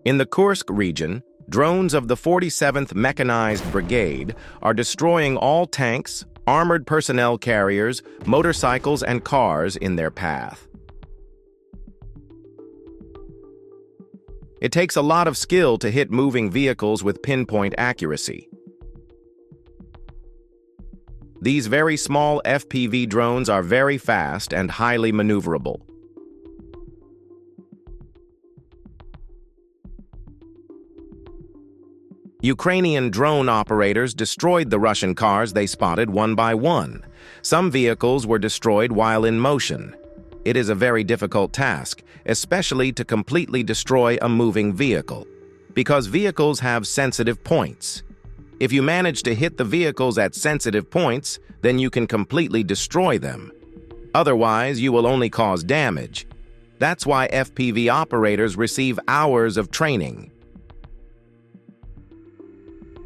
In the Kursk region, drones of the 47th Mechanized Brigade are destroying all tanks, armored personnel carriers, motorcycles, and cars in their path. It takes a lot of skill to hit moving vehicles with pinpoint accuracy. These very small FPV drones are very fast and highly maneuverable. Ukrainian drone operators destroyed the Russian cars they spotted one by one. Some vehicles were destroyed while in motion. It is a very difficult task, especially to completely destroy a moving vehicle, because vehicles have sensitive points. If you manage to hit the vehicles at sensitive points, then you can completely destroy them. Otherwise, you will only cause damage. That's why FPV operators receive hours of training.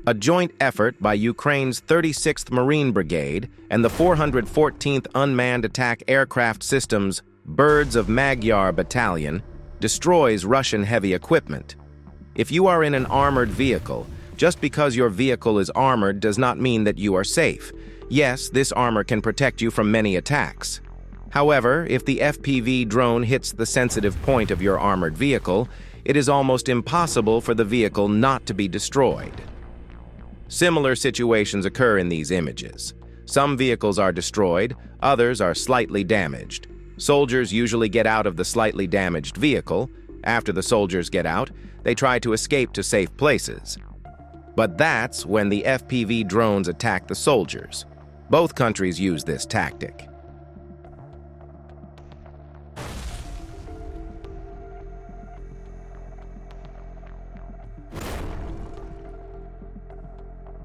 A joint effort by Ukraine's 36th Marine Brigade and the 414th Unmanned Attack Aircraft Systems Birds of Magyar Battalion destroys Russian heavy equipment. If you are in an armored vehicle, just because your vehicle is armored does not mean that you are safe. Yes, this armor can protect you from many attacks. However, if the FPV drone hits the sensitive point of your armored vehicle, it is almost impossible for the vehicle not to be destroyed. Similar situations occur in these images. Some vehicles are destroyed, others are slightly damaged. Soldiers usually get out of the slightly damaged vehicle. After the soldiers get out, they try to escape to safe places. But that's when the FPV drones attack the soldiers. Both countries use this tactic.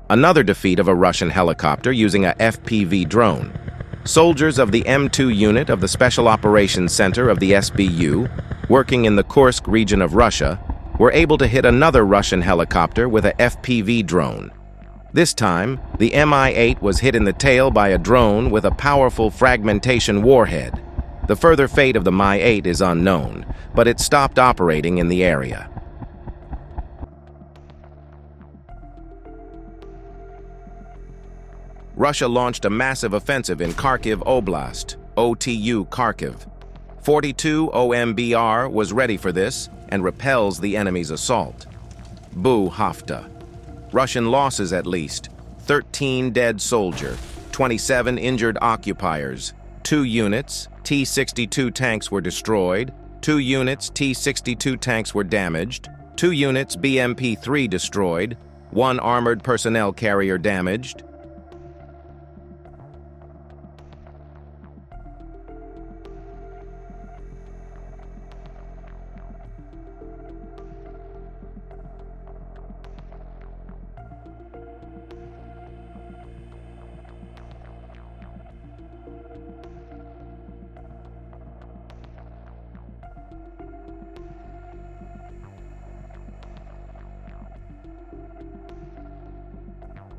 Another defeat of a Russian helicopter using a FPV drone. Soldiers of the M2 unit of the Special Operations Center of the SBU, working in the Kursk region of Russia, were able to hit another Russian helicopter with a FPV drone. This time, the Mi-8 was hit in the tail by a drone with a powerful fragmentation warhead. The further fate of the Mi-8 is unknown, but it stopped operating in the area. Russia launched a massive offensive in Kharkiv Oblast, OTU Kharkiv. 42 OMBR was ready for this and repels the enemy's assault. Bu Hafta. Russian losses at least: 13 dead soldier, 27 injured occupiers, 2 units T-62 tanks were destroyed, 2 units T-62 tanks were damaged, 2 units BMP-3 destroyed, 1 armored personnel carrier damaged.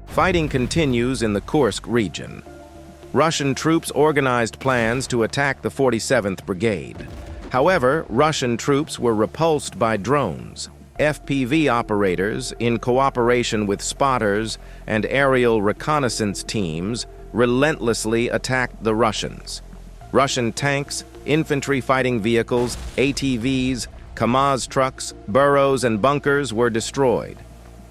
Fighting continues in the Kursk region. Russian troops organized plans to attack the 47th Brigade. However, Russian troops were repulsed by drones. FPV operators, in cooperation with spotters and aerial reconnaissance teams, relentlessly attacked the Russians. Russian tanks, infantry fighting vehicles, ATVs, Kamaz trucks, burrows, and bunkers were destroyed.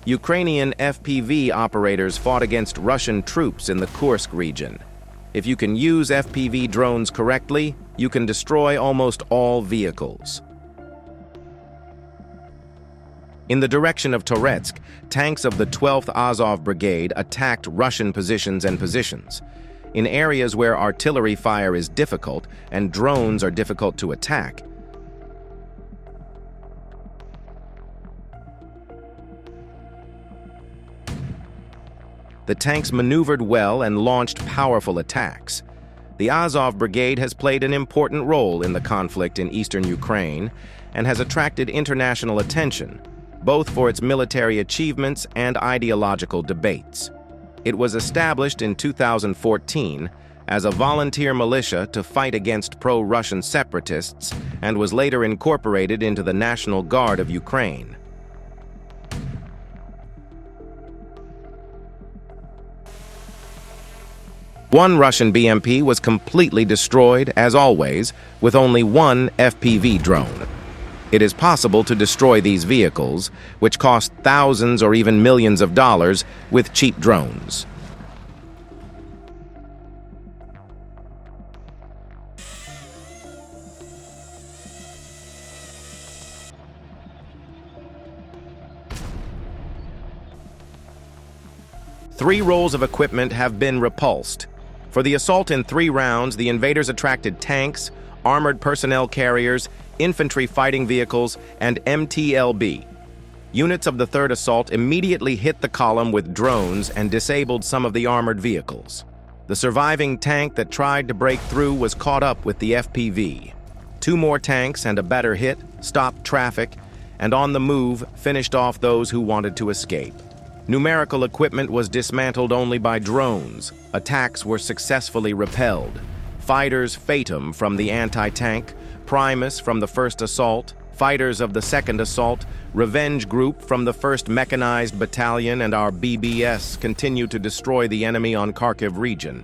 Ukrainian FPV operators fought against Russian troops in the Kursk region. If you can use FPV drones correctly, you can destroy almost all vehicles. In the direction of Toretsk, tanks of the 12th Azov Brigade attacked Russian positions. In areas where artillery fire is difficult and drones are difficult to attack, the tanks maneuvered well and launched powerful attacks. The Azov Brigade has played an important role in the conflict in eastern Ukraine and has attracted international attention, both for its military achievements and ideological debates. It was established in 2014 as a volunteer militia to fight against pro-Russian separatists and was later incorporated into the National Guard of Ukraine. One Russian BMP was completely destroyed, as always, with only one FPV drone. It is possible to destroy these vehicles, which cost thousands or even millions of dollars, with cheap drones. Three rolls of equipment have been repulsed. For the assault in 3 rounds, the invaders attracted tanks, armored personnel carriers, infantry fighting vehicles, and MTLB. Units of the 3rd assault immediately hit the column with drones and disabled some of the armored vehicles. The surviving tank that tried to break through was caught up with the FPV. 2 more tanks and a better hit stopped traffic, and on the move finished off those who wanted to escape. Numerical equipment was dismantled only by drones. Attacks were successfully repelled. Fighters Phantom from the anti-tank, Primus from the 1st assault, fighters of the 2nd assault, Revenge Group from the 1st Mechanized Battalion, and our BBS continue to destroy the enemy on Kharkiv region.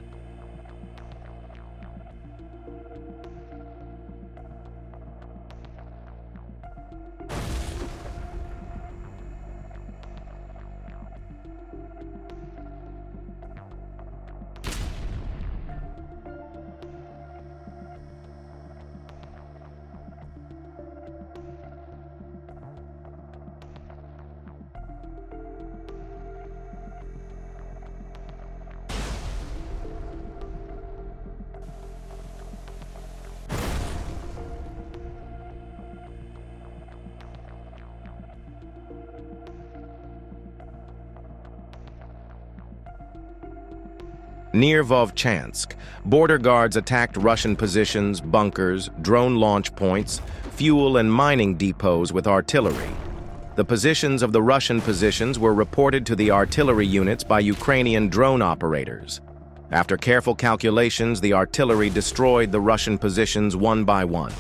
Near Vovchansk, border guards attacked Russian positions, bunkers, drone launch points, fuel and mining depots with artillery. The positions of the Russian positions were reported to the artillery units by Ukrainian drone operators. After careful calculations, the artillery destroyed the Russian positions one by one.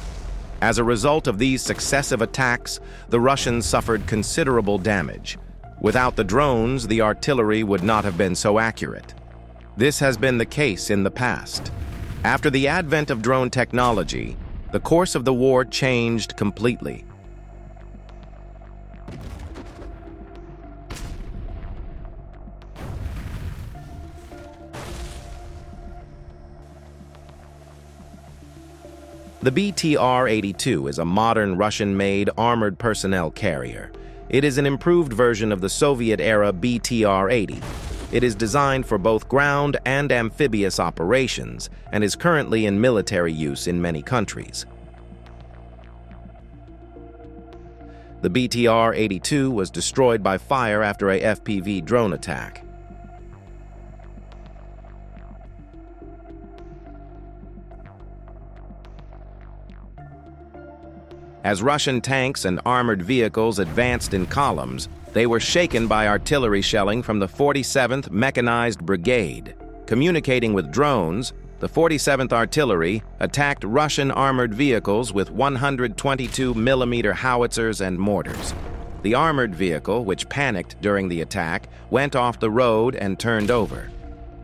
As a result of these successive attacks, the Russians suffered considerable damage. Without the drones, the artillery would not have been so accurate. This has been the case in the past. After the advent of drone technology, the course of the war changed completely. The BTR-82 is a modern Russian-made armored personnel carrier. It is an improved version of the Soviet-era BTR-80. It is designed for both ground and amphibious operations and is currently in military use in many countries. The BTR-82 was destroyed by fire after a FPV drone attack. As Russian tanks and armored vehicles advanced in columns, they were shaken by artillery shelling from the 47th Mechanized Brigade. Communicating with drones, the 47th Artillery attacked Russian armored vehicles with 122mm howitzers and mortars. The armored vehicle, which panicked during the attack, went off the road and turned over.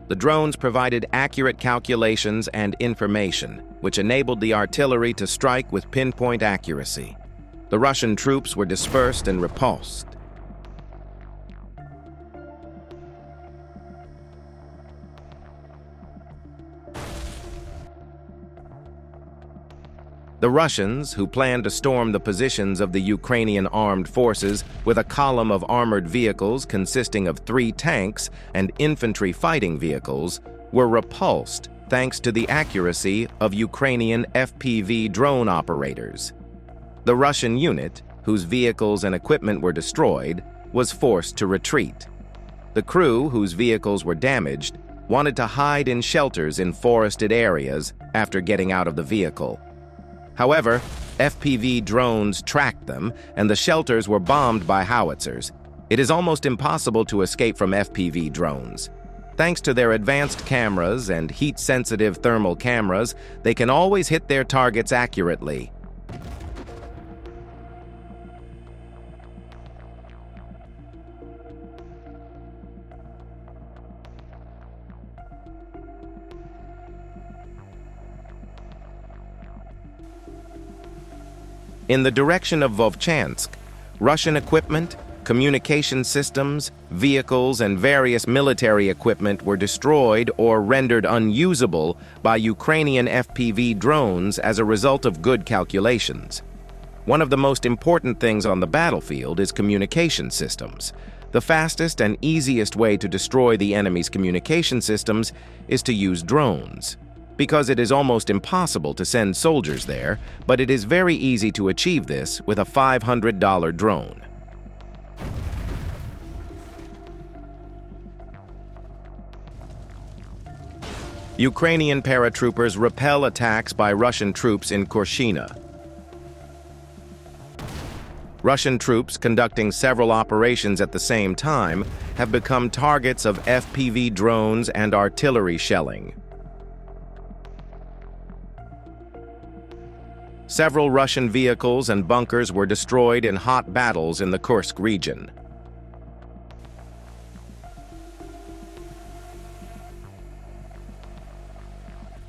The drones provided accurate calculations and information, which enabled the artillery to strike with pinpoint accuracy. The Russian troops were dispersed and repulsed. The Russians, who planned to storm the positions of the Ukrainian armed forces with a column of armored vehicles consisting of 3 tanks and infantry fighting vehicles, were repulsed thanks to the accuracy of Ukrainian FPV drone operators. The Russian unit, whose vehicles and equipment were destroyed, was forced to retreat. The crew, whose vehicles were damaged, wanted to hide in shelters in forested areas after getting out of the vehicle. However, FPV drones tracked them, and the shelters were bombed by howitzers. It is almost impossible to escape from FPV drones. Thanks to their advanced cameras and heat-sensitive thermal cameras, they can always hit their targets accurately. In the direction of Vovchansk, Russian equipment, communication systems, vehicles, and various military equipment were destroyed or rendered unusable by Ukrainian FPV drones as a result of good calculations. One of the most important things on the battlefield is communication systems. The fastest and easiest way to destroy the enemy's communication systems is to use drones. Because it is almost impossible to send soldiers there, but it is very easy to achieve this with a $500 drone. Ukrainian paratroopers repel attacks by Russian troops in Kurshina. Russian troops conducting several operations at the same time have become targets of FPV drones and artillery shelling. Several Russian vehicles and bunkers were destroyed in hot battles in the Kursk region.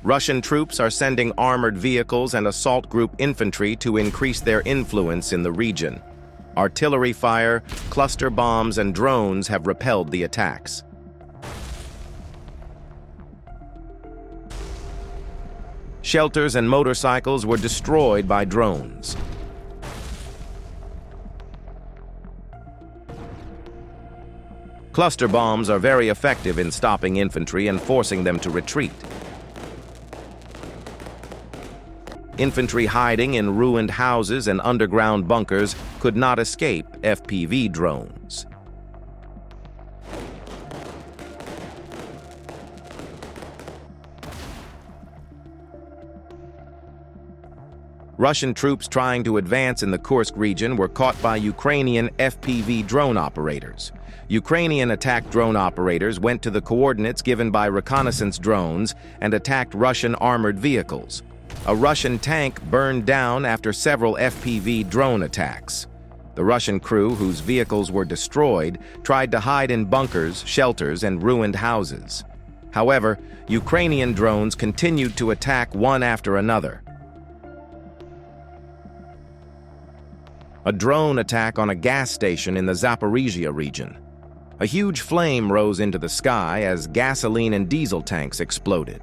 Russian troops are sending armored vehicles and assault group infantry to increase their influence in the region. Artillery fire, cluster bombs, and drones have repelled the attacks. Shelters and motorcycles were destroyed by drones. Cluster bombs are very effective in stopping infantry and forcing them to retreat. Infantry hiding in ruined houses and underground bunkers could not escape FPV drones. Russian troops trying to advance in the Kursk region were caught by Ukrainian FPV drone operators. Ukrainian attack drone operators went to the coordinates given by reconnaissance drones and attacked Russian armored vehicles. A Russian tank burned down after several FPV drone attacks. The Russian crew, whose vehicles were destroyed, tried to hide in bunkers, shelters, and ruined houses. However, Ukrainian drones continued to attack one after another. A drone attack on a gas station in the Zaporizhia region. A huge flame rose into the sky as gasoline and diesel tanks exploded.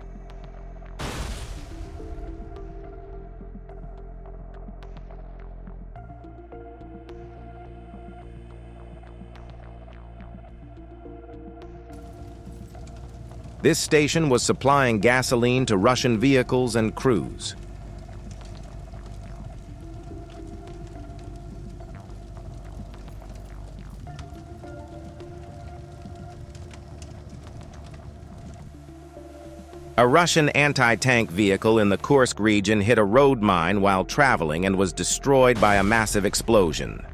This station was supplying gasoline to Russian vehicles and crews. A Russian anti-tank vehicle in the Kursk region hit a road mine while traveling and was destroyed by a massive explosion.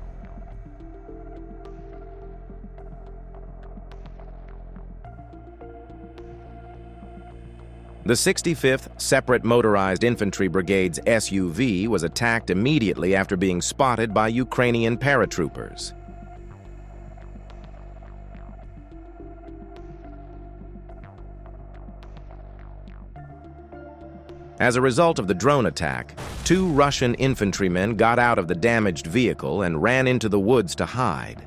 The 65th Separate Motorized Infantry Brigade's SUV was attacked immediately after being spotted by Ukrainian paratroopers. As a result of the drone attack, 2 Russian infantrymen got out of the damaged vehicle and ran into the woods to hide.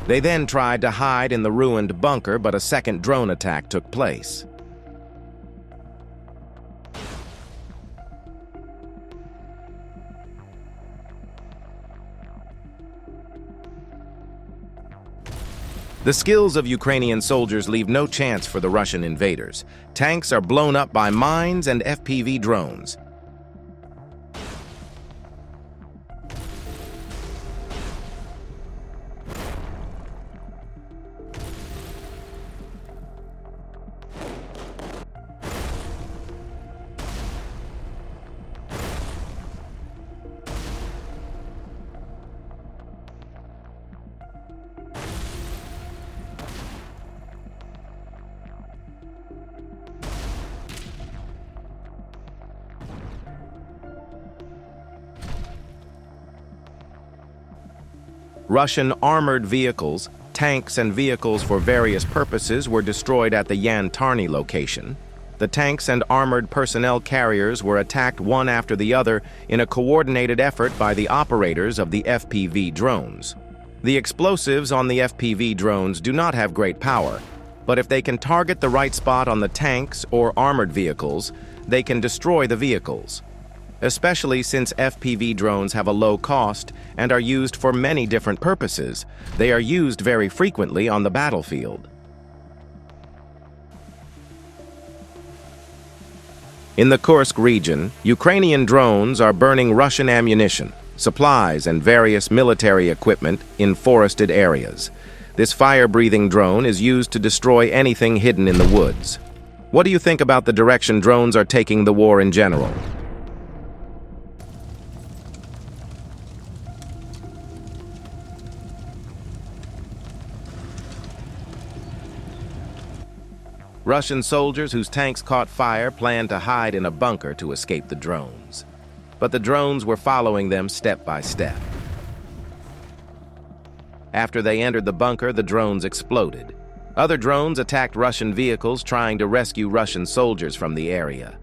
They then tried to hide in the ruined bunker, but a second drone attack took place. The skills of Ukrainian soldiers leave no chance for the Russian invaders. Tanks are blown up by mines and FPV drones. Russian armored vehicles, Tanks and vehicles for various purposes were destroyed at the Yan-Tarny location. The tanks and armored personnel carriers were attacked one after the other in a coordinated effort by the operators of the FPV drones. The explosives on the FPV drones do not have great power, but if they can target the right spot on the tanks or armored vehicles, they can destroy the vehicles. Especially since FPV drones have a low cost and are used for many different purposes, they are used very frequently on the battlefield. In the Kursk region, Ukrainian drones are burning Russian ammunition, supplies, and various military equipment in forested areas. This fire-breathing drone is used to destroy anything hidden in the woods. What do you think about the direction drones are taking the war in general? Russian soldiers whose tanks caught fire planned to hide in a bunker to escape the drones. But the drones were following them step by step. After they entered the bunker, the drones exploded. Other drones attacked Russian vehicles trying to rescue Russian soldiers from the area.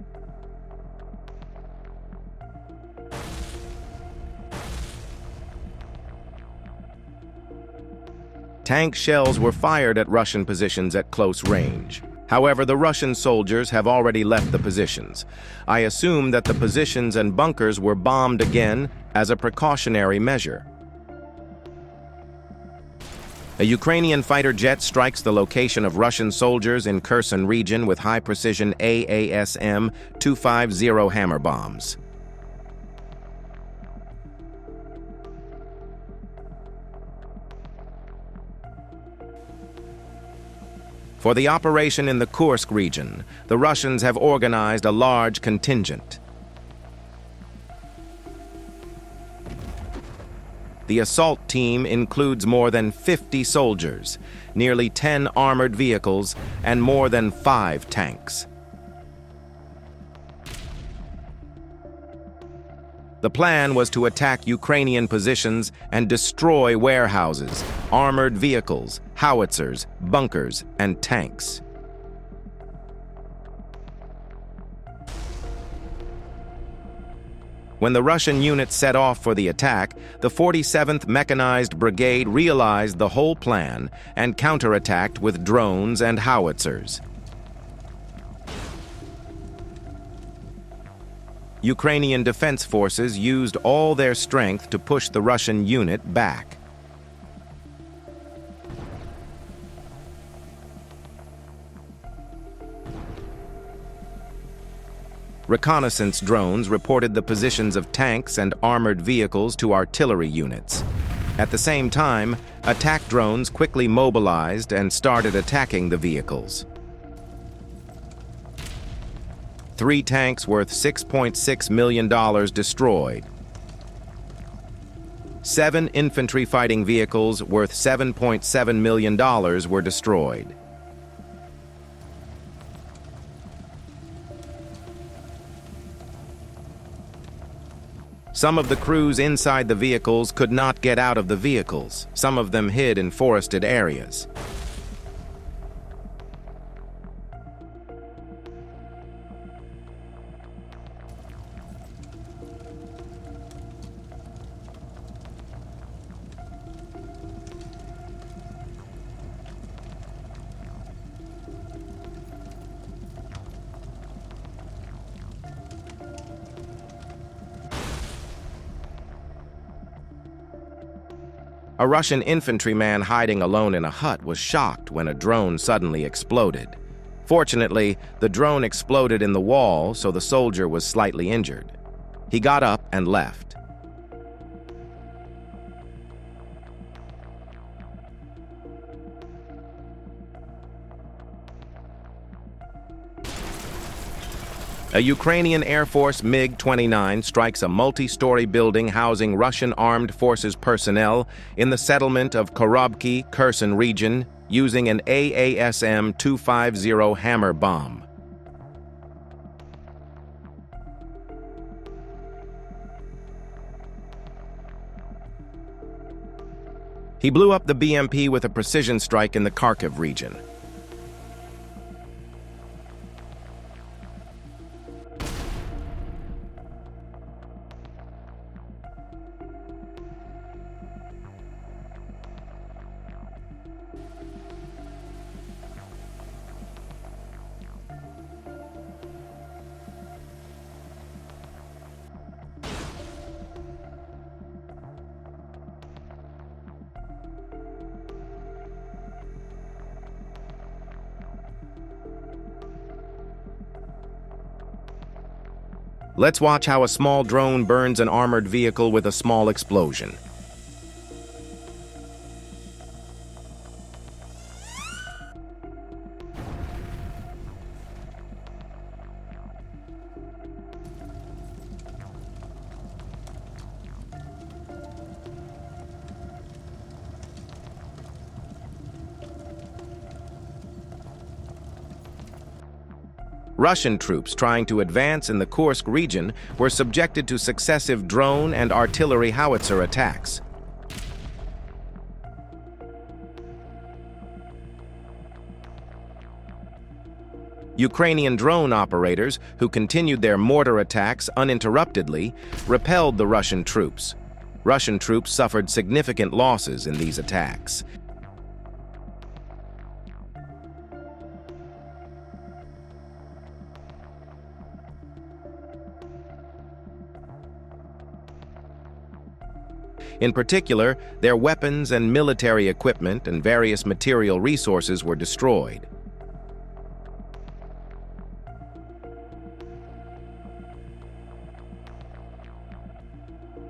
Tank shells were fired at Russian positions at close range. However, the Russian soldiers have already left the positions. I assume that the positions and bunkers were bombed again as a precautionary measure. A Ukrainian fighter jet strikes the location of Russian soldiers in Kherson region with high-precision AASM-250 hammer bombs. For the operation in the Kursk region, the Russians have organized a large contingent. The assault team includes more than 50 soldiers, nearly 10 armored vehicles, and more than 5 tanks. The plan was to attack Ukrainian positions and destroy warehouses, armored vehicles, howitzers, bunkers, and tanks. When the Russian units set off for the attack, the 47th Mechanized Brigade realized the whole plan and counterattacked with drones and howitzers. Ukrainian defense forces used all their strength to push the Russian unit back. Reconnaissance drones reported the positions of tanks and armored vehicles to artillery units. At the same time, attack drones quickly mobilized and started attacking the vehicles. 3 tanks worth $6.6 million destroyed. 7 infantry fighting vehicles worth $7.7 million were destroyed. Some of the crews inside the vehicles could not get out of the vehicles. Some of them hid in forested areas. A Russian infantryman hiding alone in a hut was shocked when a drone suddenly exploded. Fortunately, the drone exploded in the wall, so the soldier was slightly injured. He got up and left. A Ukrainian Air Force MiG-29 strikes a multi-story building housing Russian Armed Forces personnel in the settlement of Korobki, Kherson region, using an AASM-250 hammer bomb. He blew up the BMP with a precision strike in the Kharkiv region. Let's watch how a small drone burns an armored vehicle with a small explosion. Russian troops trying to advance in the Kursk region were subjected to successive drone and artillery howitzer attacks. Ukrainian drone operators, who continued their mortar attacks uninterruptedly, repelled the Russian troops. Russian troops suffered significant losses in these attacks. In particular, their weapons and military equipment and various material resources were destroyed.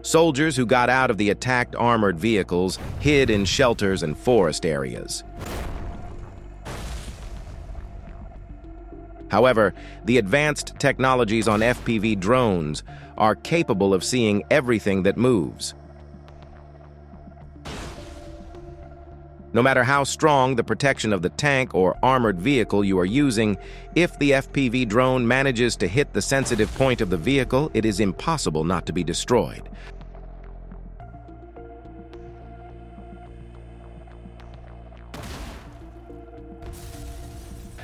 Soldiers who got out of the attacked armored vehicles hid in shelters and forest areas. However, the advanced technologies on FPV drones are capable of seeing everything that moves. No matter how strong the protection of the tank or armored vehicle you are using, if the FPV drone manages to hit the sensitive point of the vehicle, it is impossible not to be destroyed.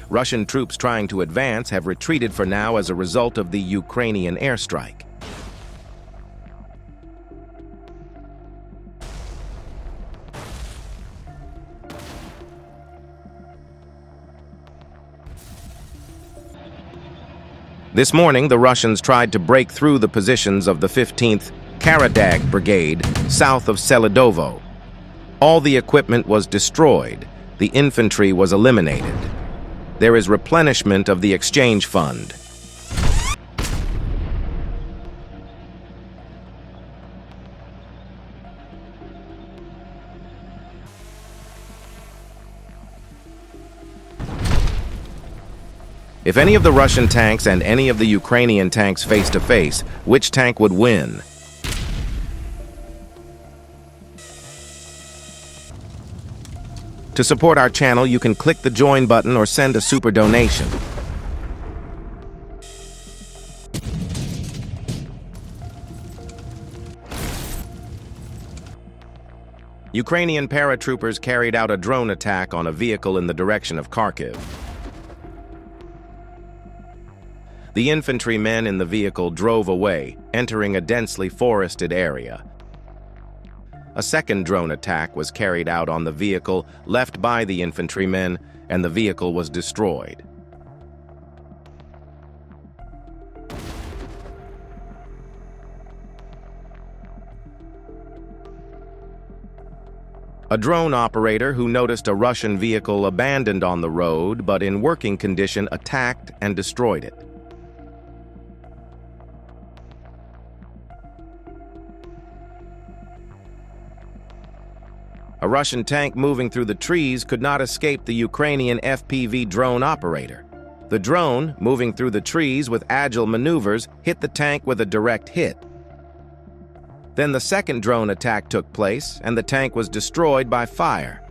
Russian troops trying to advance have retreated for now as a result of the Ukrainian airstrike. This morning, the Russians tried to break through the positions of the 15th Karadag Brigade south of Selidovo. All the equipment was destroyed. The infantry was eliminated. There is replenishment of the exchange fund. If any of the Russian tanks and any of the Ukrainian tanks face to face, which tank would win? To support our channel, you can click the join button or send a super donation. Ukrainian paratroopers carried out a drone attack on a vehicle in the direction of Kharkiv. The infantrymen in the vehicle drove away, entering a densely forested area. A second drone attack was carried out on the vehicle left by the infantrymen, and the vehicle was destroyed. A drone operator who noticed a Russian vehicle abandoned on the road but in working condition attacked and destroyed it. A Russian tank moving through the trees could not escape the Ukrainian FPV drone operator. The drone, moving through the trees with agile maneuvers, hit the tank with a direct hit. Then the second drone attack took place, and the tank was destroyed by fire.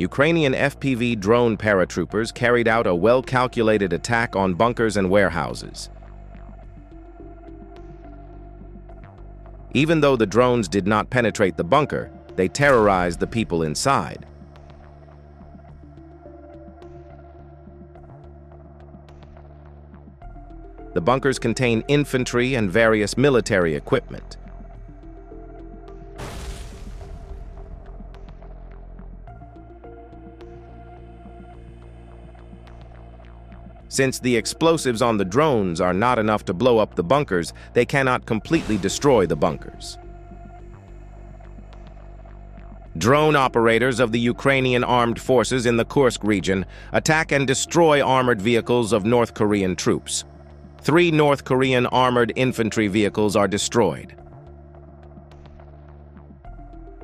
Ukrainian FPV drone paratroopers carried out a well-calculated attack on bunkers and warehouses. Even though the drones did not penetrate the bunker, they terrorized the people inside. The bunkers contain infantry and various military equipment. Since the explosives on the drones are not enough to blow up the bunkers, they cannot completely destroy the bunkers. Drone operators of the Ukrainian armed forces in the Kursk region attack and destroy armored vehicles of North Korean troops. 3 North Korean armored infantry vehicles are destroyed.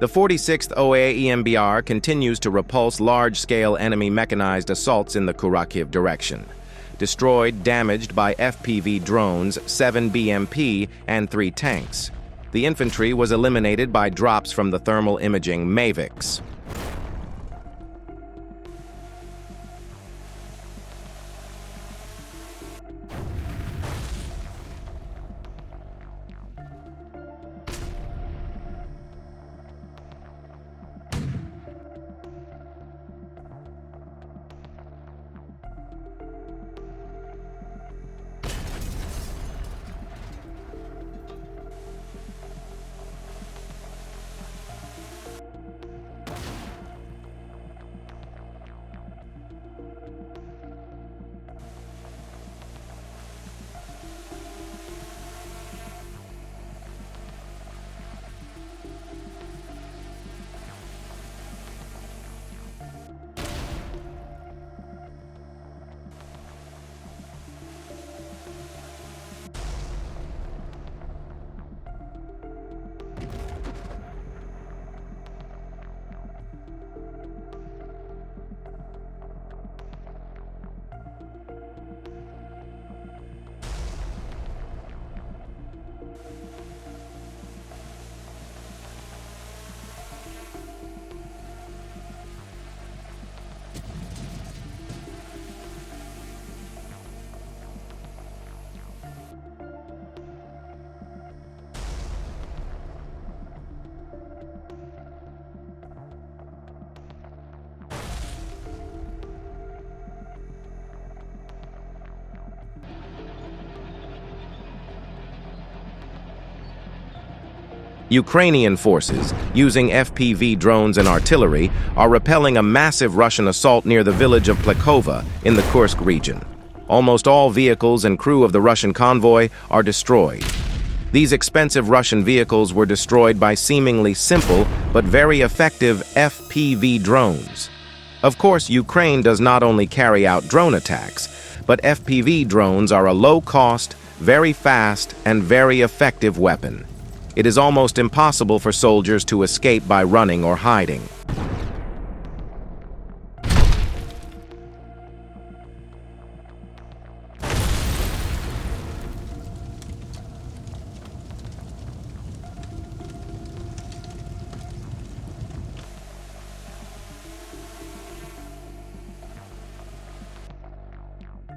The 46th OAEMBR continues to repulse large-scale enemy mechanized assaults in the Kharkiv direction. Destroyed, damaged by FPV drones, 7 BMP and 3 tanks. The infantry was eliminated by drops from the thermal imaging MAVICs. Ukrainian forces, using FPV drones and artillery, are repelling a massive Russian assault near the village of Plekova in the Kursk region. Almost all vehicles and crew of the Russian convoy are destroyed. These expensive Russian vehicles were destroyed by seemingly simple but very effective FPV drones. Of course, Ukraine does not only carry out drone attacks, but FPV drones are a low-cost, very fast, and very effective weapon. It is almost impossible for soldiers to escape by running or hiding.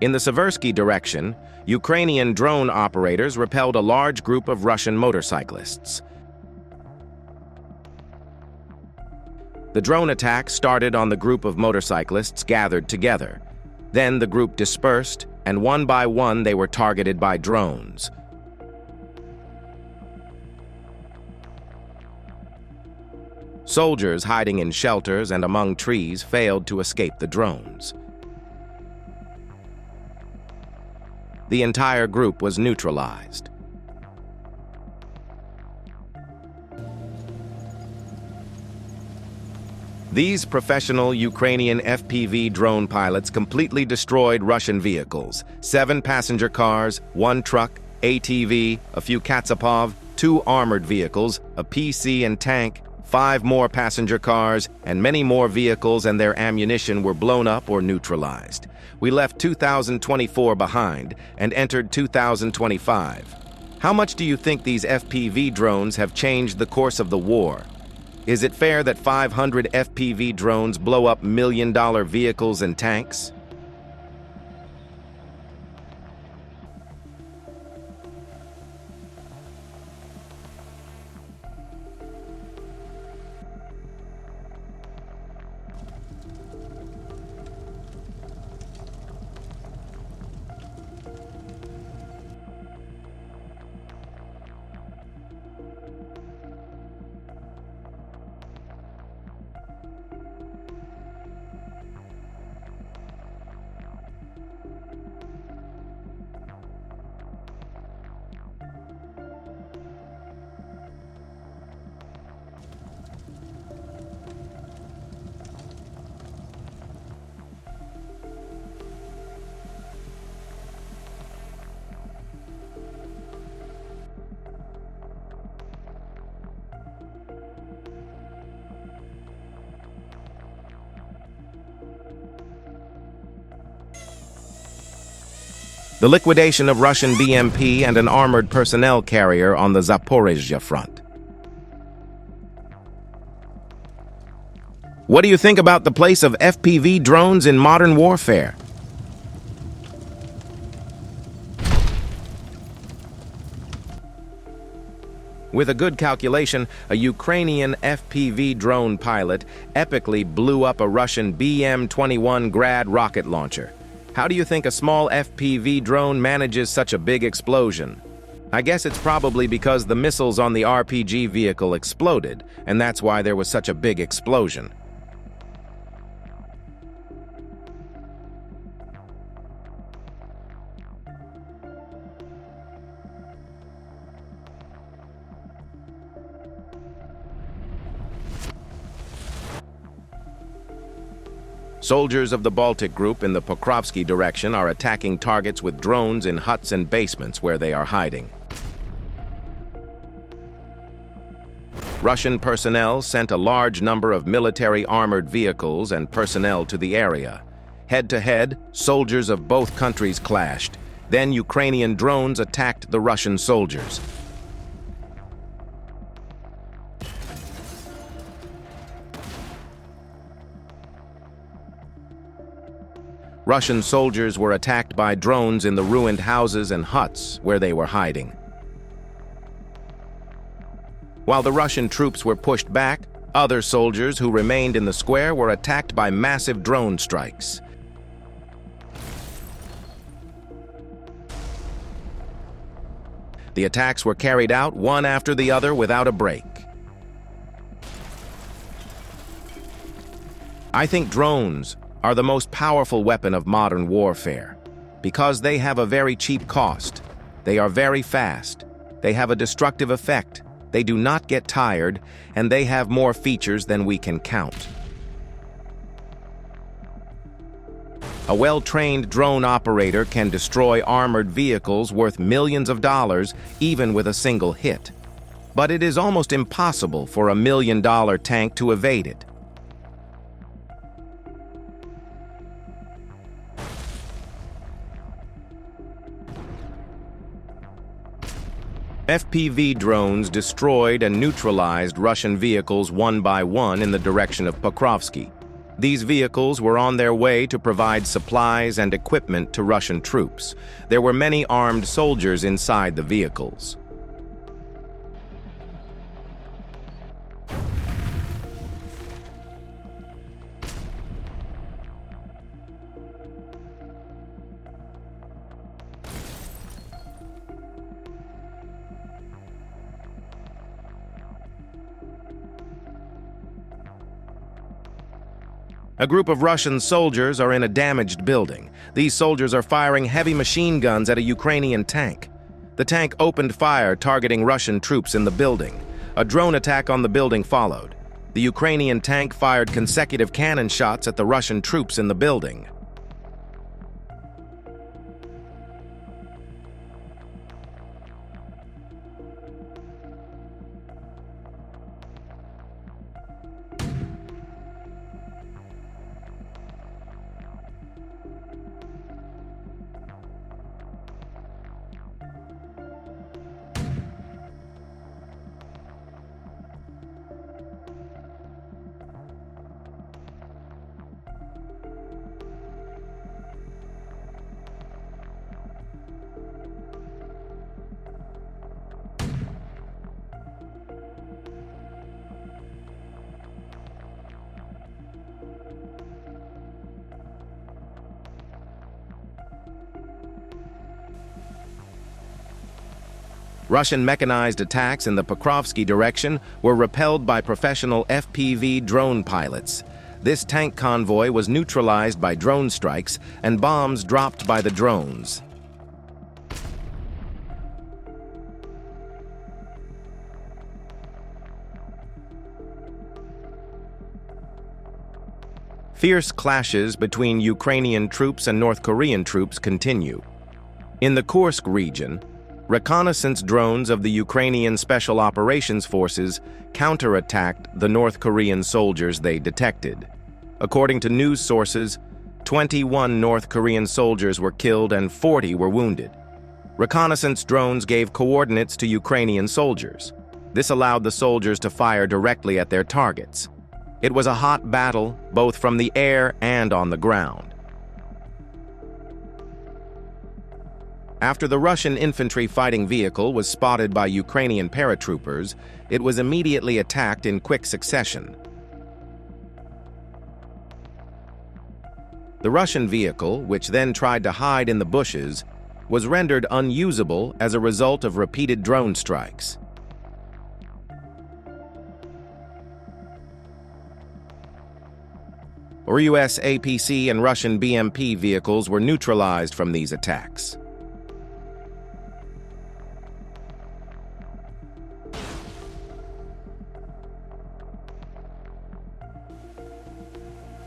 In the Seversky direction, Ukrainian drone operators repelled a large group of Russian motorcyclists. The drone attack started on the group of motorcyclists gathered together. Then the group dispersed, and one by one they were targeted by drones. Soldiers hiding in shelters and among trees failed to escape the drones. The entire group was neutralized. These professional Ukrainian FPV drone pilots completely destroyed Russian vehicles: 7 passenger cars, 1 truck, ATV, a few Katsapov, 2 armored vehicles, a PC and tank, 5 more passenger cars, and many more vehicles and their ammunition were blown up or neutralized. We left 2024 behind and entered 2025. How much do you think these FPV drones have changed the course of the war? Is it fair that 500 FPV drones blow up million-dollar vehicles and tanks? The liquidation of Russian BMP and an armored personnel carrier on the Zaporizhzhia front. What do you think about the place of FPV drones in modern warfare? With a good calculation, a Ukrainian FPV drone pilot epically blew up a Russian BM-21 Grad rocket launcher. How do you think a small FPV drone manages such a big explosion? I guess it's probably because the missiles on the RPG vehicle exploded, and that's why there was such a big explosion. Soldiers of the Baltic Group in the Pokrovsky direction are attacking targets with drones in huts and basements where they are hiding. Russian personnel sent a large number of military armored vehicles and personnel to the area. Head-to-head, soldiers of both countries clashed. Then Ukrainian drones attacked the Russian soldiers. Russian soldiers were attacked by drones in the ruined houses and huts where they were hiding. While the Russian troops were pushed back, other soldiers who remained in the square were attacked by massive drone strikes. The attacks were carried out one after the other without a break. I think drones are the most powerful weapon of modern warfare because they have a very cheap cost. They are very fast. They have a destructive effect. They do not get tired, and they have more features than we can count. A well-trained drone operator can destroy armored vehicles worth millions of dollars even with a single hit. But it is almost impossible for a million-dollar tank to evade it. FPV drones destroyed and neutralized Russian vehicles one by one in the direction of Pokrovsky. These vehicles were on their way to provide supplies and equipment to Russian troops. There were many armed soldiers inside the vehicles. A group of Russian soldiers are in a damaged building. These soldiers are firing heavy machine guns at a Ukrainian tank. The tank opened fire targeting Russian troops in the building. A drone attack on the building followed. The Ukrainian tank fired consecutive cannon shots at the Russian troops in the building. Russian mechanized attacks in the Pokrovsky direction were repelled by professional FPV drone pilots. This tank convoy was neutralized by drone strikes and bombs dropped by the drones. Fierce clashes between Ukrainian troops and North Korean troops continue. In the Kursk region, reconnaissance drones of the Ukrainian Special Operations Forces counterattacked the North Korean soldiers they detected. According to news sources, 21 North Korean soldiers were killed and 40 were wounded. Reconnaissance drones gave coordinates to Ukrainian soldiers. This allowed the soldiers to fire directly at their targets. It was a hot battle, both from the air and on the ground. After the Russian infantry fighting vehicle was spotted by Ukrainian paratroopers, it was immediately attacked in quick succession. The Russian vehicle, which then tried to hide in the bushes, was rendered unusable as a result of repeated drone strikes. US APC and Russian BMP vehicles were neutralized from these attacks.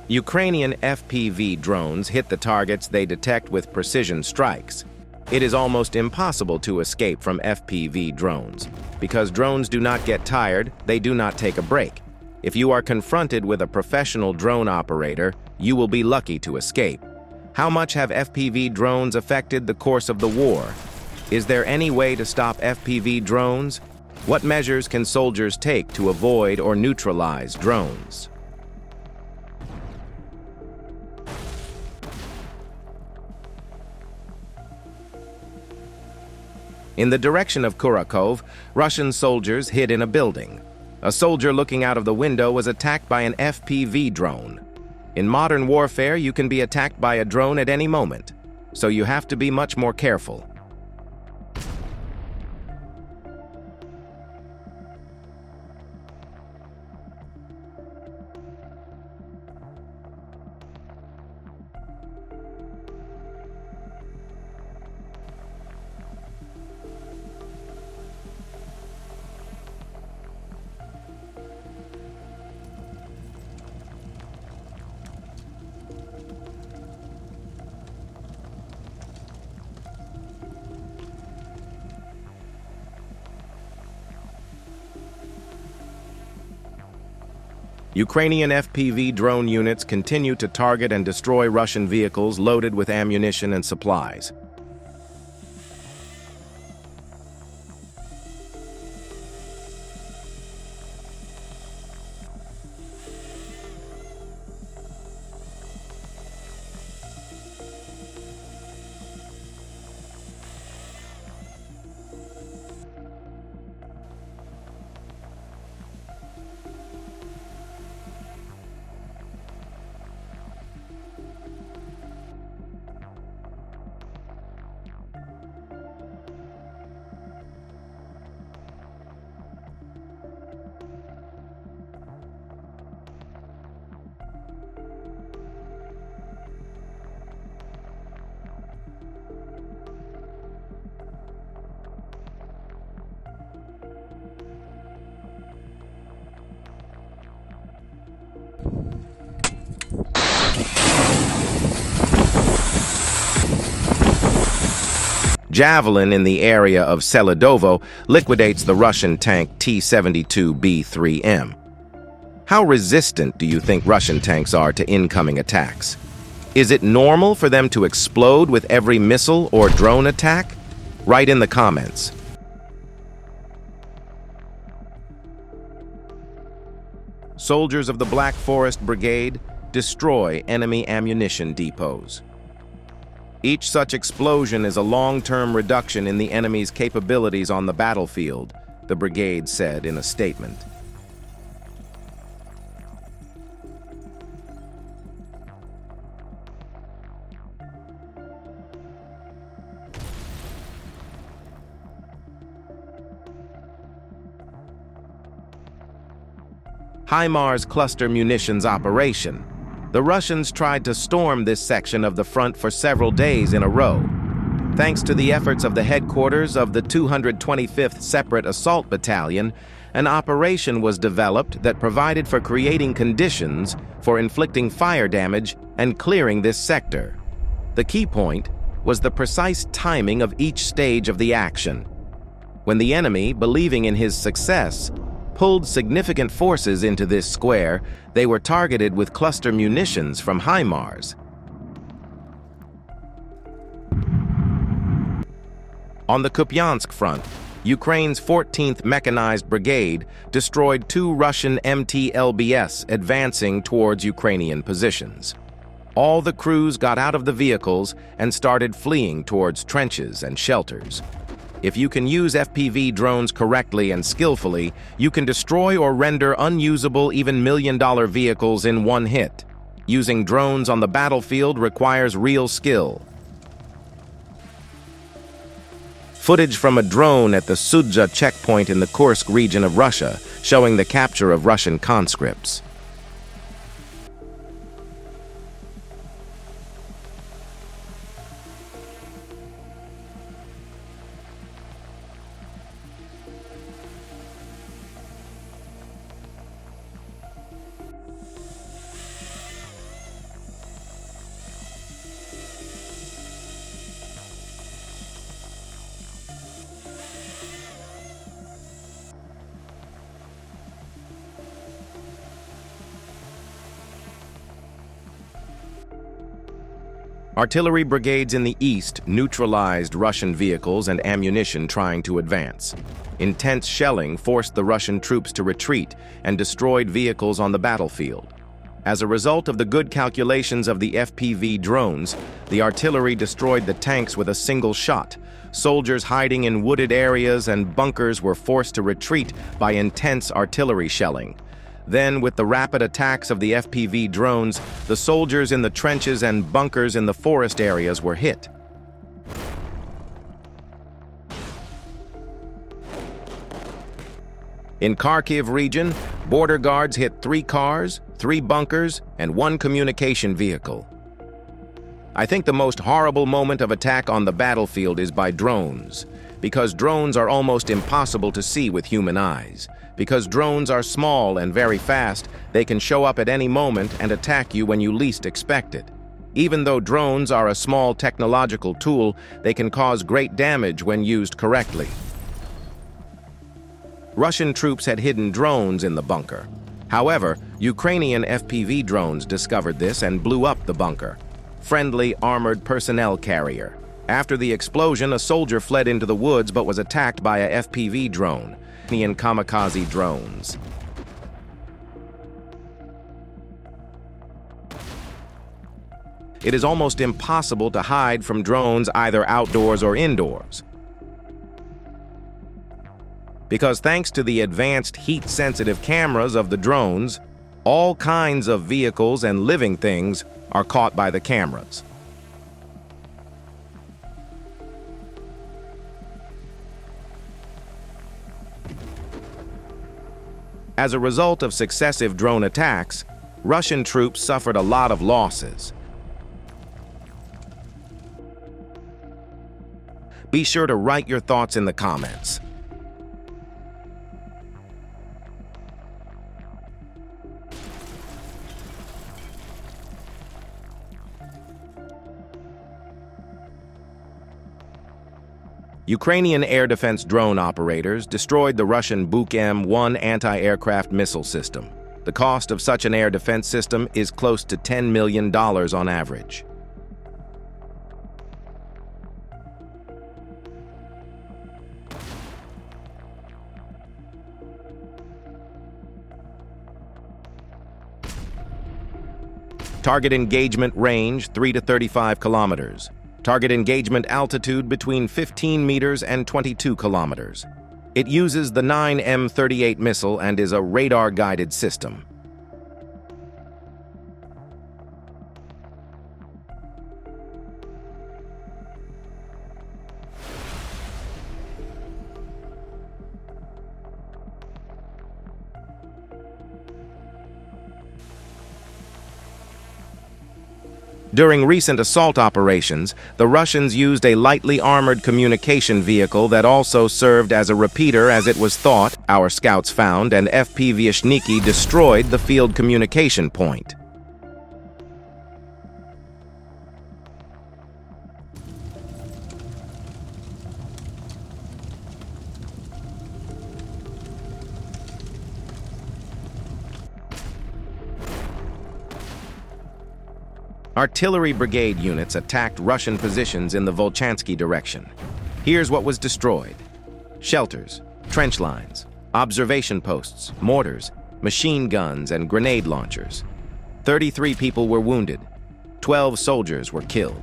Ukrainian FPV drones hit the targets they detect with precision strikes. It is almost impossible to escape from FPV drones. Because drones do not get tired, they do not take a break. If you are confronted with a professional drone operator, you will be lucky to escape. How much have FPV drones affected the course of the war? Is there any way to stop FPV drones? What measures can soldiers take to avoid or neutralize drones? In the direction of Kurakov, Russian soldiers hid in a building. A soldier looking out of the window was attacked by an FPV drone. In modern warfare, you can be attacked by a drone at any moment, so you have to be much more careful. Ukrainian FPV drone units continue to target and destroy Russian vehicles loaded with ammunition and supplies. Javelin in the area of Seledovo liquidates the Russian tank T-72B3M. How resistant do you think Russian tanks are to incoming attacks? Is it normal for them to explode with every missile or drone attack? Write in the comments. Soldiers of the Black Forest Brigade destroy enemy ammunition depots. Each such explosion is a long-term reduction in the enemy's capabilities on the battlefield, the brigade said in a statement. HIMARS cluster munitions operation. The Russians tried to storm this section of the front for several days in a row. Thanks to the efforts of the headquarters of the 225th Separate Assault Battalion, an operation was developed that provided for creating conditions for inflicting fire damage and clearing this sector. The key point was the precise timing of each stage of the action. When the enemy, believing in his success, pulled significant forces into this square, they were targeted with cluster munitions from HIMARS. On the Kupiansk front, Ukraine's 14th Mechanized Brigade destroyed 2 Russian MT-LBS advancing towards Ukrainian positions. All the crews got out of the vehicles and started fleeing towards trenches and shelters. If you can use FPV drones correctly and skillfully, you can destroy or render unusable even million-dollar vehicles in one hit. Using drones on the battlefield requires real skill. Footage from a drone at the Sudza checkpoint in the Kursk region of Russia, showing the capture of Russian conscripts. Artillery brigades in the east neutralized Russian vehicles and ammunition trying to advance. Intense shelling forced the Russian troops to retreat and destroyed vehicles on the battlefield. As a result of the good calculations of the FPV drones, the artillery destroyed the tanks with a single shot. Soldiers hiding in wooded areas and bunkers were forced to retreat by intense artillery shelling. Then, with the rapid attacks of the FPV drones, the soldiers in the trenches and bunkers in the forest areas were hit. In Kharkiv region, border guards hit 3 cars, 3 bunkers, and 1 communication vehicle. I think the most horrible moment of attack on the battlefield is by drones, because drones are almost impossible to see with human eyes. Because drones are small and very fast, they can show up at any moment and attack you when you least expect it. Even though drones are a small technological tool, they can cause great damage when used correctly. Russian troops had hidden drones in the bunker. However, Ukrainian FPV drones discovered this and blew up the bunker. Friendly armored personnel carrier. After the explosion, a soldier fled into the woods but was attacked by a FPV drone. Ukrainian kamikaze drones. It is almost impossible to hide from drones either outdoors or indoors. Because thanks to the advanced heat-sensitive cameras of the drones, all kinds of vehicles and living things are caught by the cameras. As a result of successive drone attacks, Russian troops suffered a lot of losses. Be sure to write your thoughts in the comments. Ukrainian air defense drone operators destroyed the Russian Buk M1 anti-aircraft missile system. The cost of such an air defense system is close to $10 million on average. Target engagement range 3 to 35 kilometers. Target engagement altitude between 15 meters and 22 kilometers. It uses the 9M38 missile and is a radar-guided system. During recent assault operations, the Russians used a lightly armored communication vehicle that also served as a repeater as it was thought, our scouts found, and Fpv destroyed the field communication point. Artillery brigade units attacked Russian positions in the Volchansky direction. Here's what was destroyed: shelters, trench lines, observation posts, mortars, machine guns, and grenade launchers. 33 people were wounded. 12 soldiers were killed.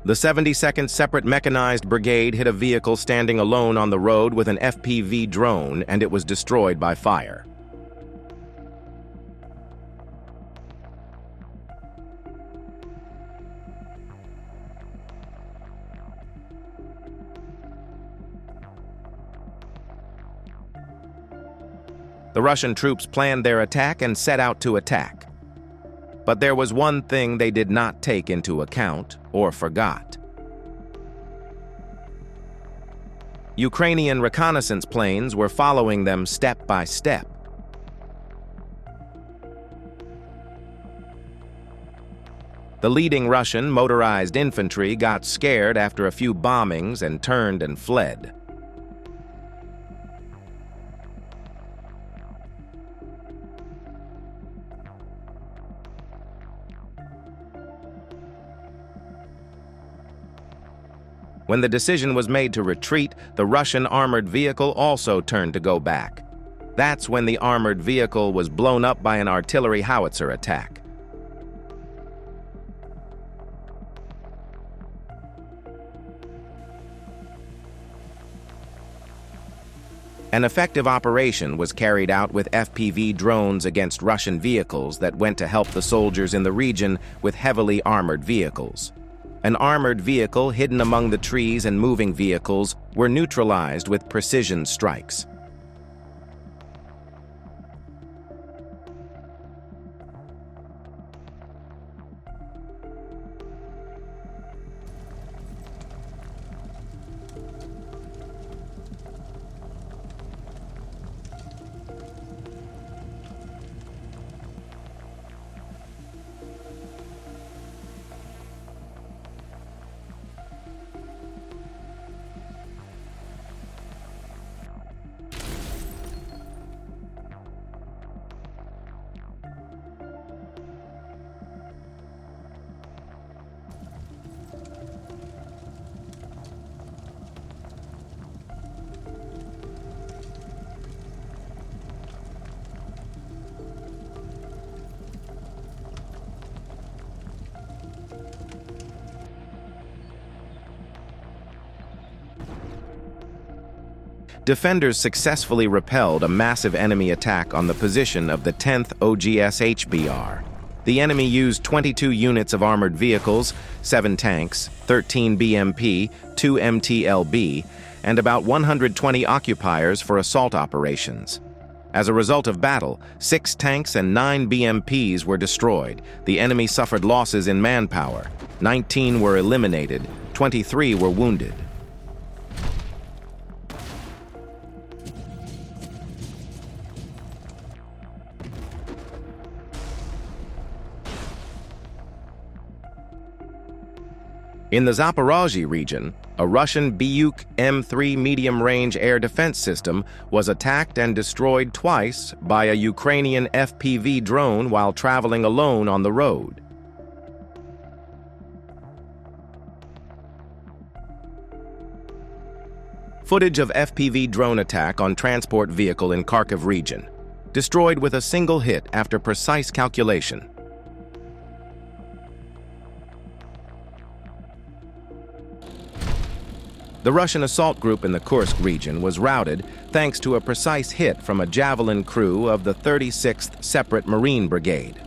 The 72nd Separate Mechanized Brigade hit a vehicle standing alone on the road with an FPV drone, and it was destroyed by fire. The Russian troops planned their attack and set out to attack. But there was one thing they did not take into account or forgot. Ukrainian reconnaissance planes were following them step by step. The leading Russian motorized infantry got scared after a few bombings and turned and fled. When the decision was made to retreat, the Russian armored vehicle also turned to go back. That's when the armored vehicle was blown up by an artillery howitzer attack. An effective operation was carried out with FPV drones against Russian vehicles that went to help the soldiers in the region with heavily armored vehicles. An armored vehicle hidden among the trees and moving vehicles were neutralized with precision strikes. Defenders successfully repelled a massive enemy attack on the position of the 10th OGS HBR. The enemy used 22 units of armored vehicles, 7 tanks, 13 BMP, 2 MTLB, and about 120 occupiers for assault operations. As a result of battle, 6 tanks and 9 BMPs were destroyed. The enemy suffered losses in manpower. 19 were eliminated, 23 were wounded. In the Zaporozhye region, a Russian Buyuk M3 medium-range air defense system was attacked and destroyed twice by a Ukrainian FPV drone while traveling alone on the road. Footage of FPV drone attack on transport vehicle in Kharkiv region. Destroyed with a single hit after precise calculation. The Russian assault group in the Kursk region was routed thanks to a precise hit from a Javelin crew of the 36th Separate Marine Brigade.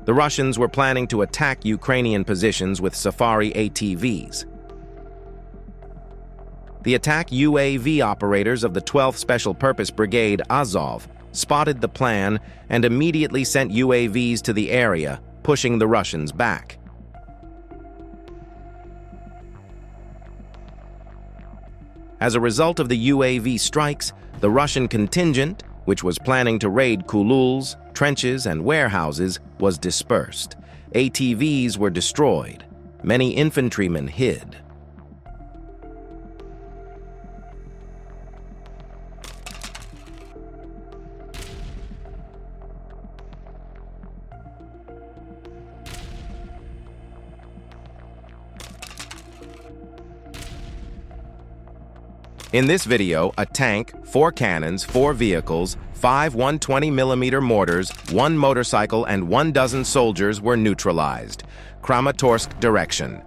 The Russians were planning to attack Ukrainian positions with Safari ATVs. The attack UAV operators of the 12th Special Purpose Brigade Azov spotted the plan and immediately sent UAVs to the area, pushing the Russians back. As a result of the UAV strikes, the Russian contingent, which was planning to raid kululs, trenches, and warehouses, was dispersed. ATVs were destroyed. Many infantrymen hid. In this video, a tank, 4 cannons, 4 vehicles, 5 120mm mortars, 1 motorcycle, and 1 dozen soldiers were neutralized. Kramatorsk direction.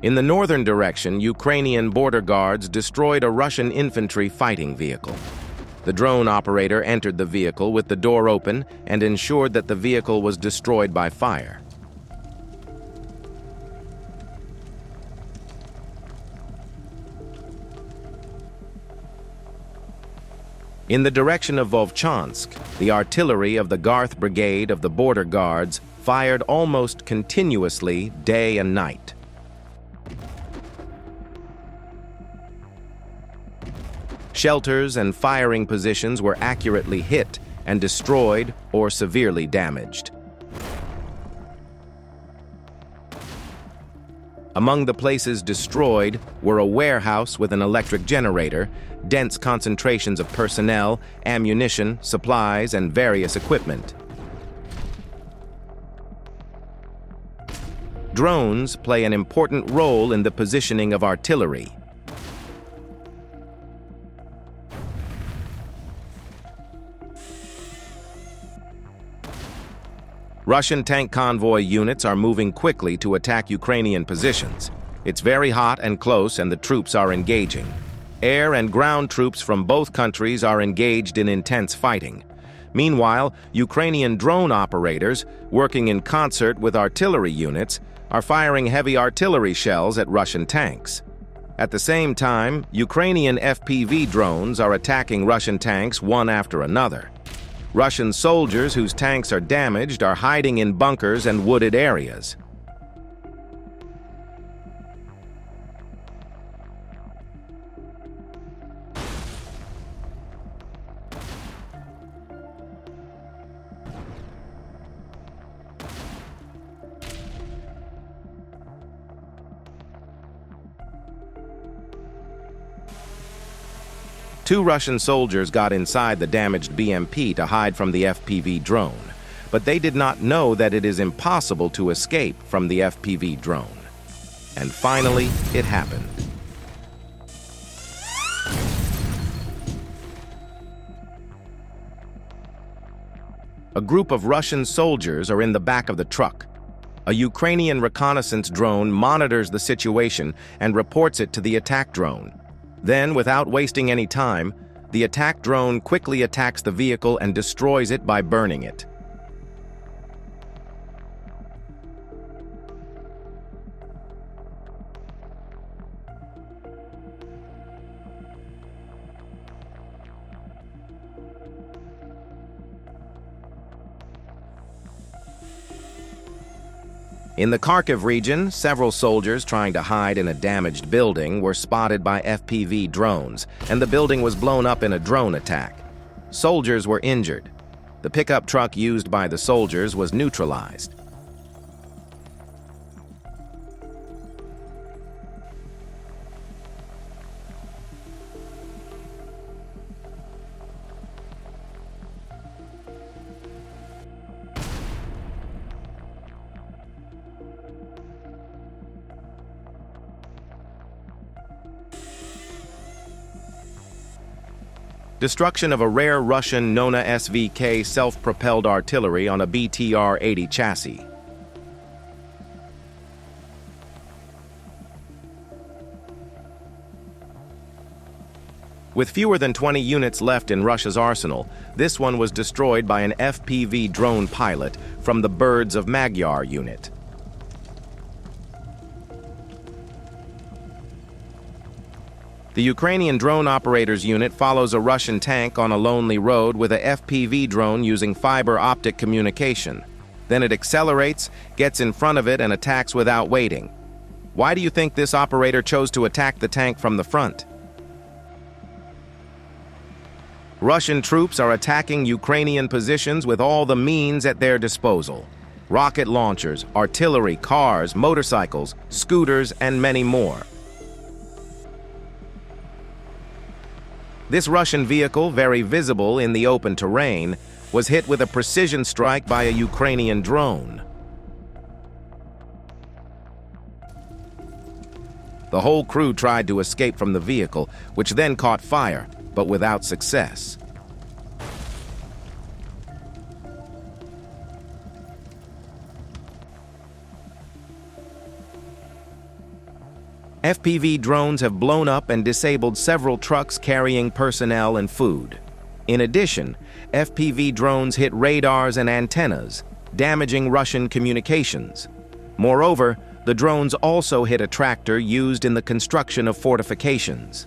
In the northern direction, Ukrainian border guards destroyed a Russian infantry fighting vehicle. The drone operator entered the vehicle with the door open and ensured that the vehicle was destroyed by fire. In the direction of Vovchansk, the artillery of the Garth Brigade of the Border Guards fired almost continuously day and night. Shelters and firing positions were accurately hit and destroyed or severely damaged. Among the places destroyed were a warehouse with an electric generator, dense concentrations of personnel, ammunition, supplies, and various equipment. Drones play an important role in the positioning of artillery. Russian tank convoy units are moving quickly to attack Ukrainian positions. It's very hot and close, and the troops are engaging. Air and ground troops from both countries are engaged in intense fighting. Meanwhile, Ukrainian drone operators, working in concert with artillery units, are firing heavy artillery shells at Russian tanks. At the same time, Ukrainian FPV drones are attacking Russian tanks one after another. Russian soldiers whose tanks are damaged are hiding in bunkers and wooded areas. Two Russian soldiers got inside the damaged BMP to hide from the FPV drone, but they did not know that it is impossible to escape from the FPV drone. And finally, it happened. A group of Russian soldiers are in the back of the truck. A Ukrainian reconnaissance drone monitors the situation and reports it to the attack drone. Then, without wasting any time, the attack drone quickly attacks the vehicle and destroys it by burning it. In the Kharkiv region, several soldiers trying to hide in a damaged building were spotted by FPV drones, and the building was blown up in a drone attack. Soldiers were injured. The pickup truck used by the soldiers was neutralized. Destruction of a rare Russian Nona SVK self-propelled artillery on a BTR-80 chassis. With fewer than 20 units left in Russia's arsenal, this one was destroyed by an FPV drone pilot from the Birds of Magyar unit. The Ukrainian drone operators unit follows a Russian tank on a lonely road with a FPV drone using fiber optic communication. Then it accelerates, gets in front of it, and attacks without waiting. Why do you think this operator chose to attack the tank from the front? Russian troops are attacking Ukrainian positions with all the means at their disposal. Rocket launchers, artillery, cars, motorcycles, scooters, and many more. This Russian vehicle, very visible in the open terrain, was hit with a precision strike by a Ukrainian drone. The whole crew tried to escape from the vehicle, which then caught fire, but without success. FPV drones have blown up and disabled several trucks carrying personnel and food. In addition, FPV drones hit radars and antennas, damaging Russian communications. Moreover, the drones also hit a tractor used in the construction of fortifications.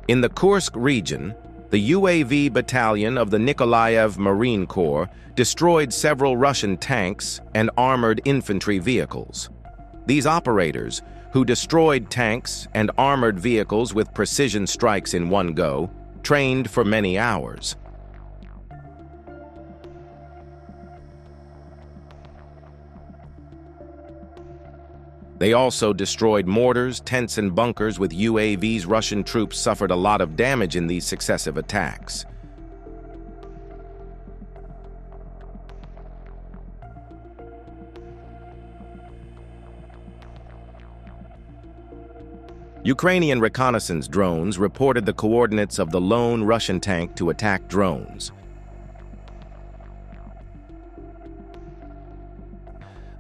In the Kursk region, the UAV battalion of the Nikolaev Marine Corps destroyed several Russian tanks and armored infantry vehicles. These operators, who destroyed tanks and armored vehicles with precision strikes in one go, trained for many hours. They also destroyed mortars, tents, and bunkers with UAVs. Russian troops suffered a lot of damage in these successive attacks. Ukrainian reconnaissance drones reported the coordinates of the lone Russian tank to attack drones.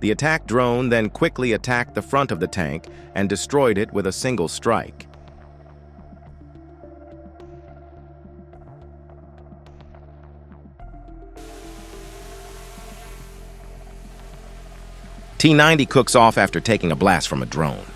The attack drone then quickly attacked the front of the tank and destroyed it with a single strike. T-90 cooks off after taking a blast from a drone.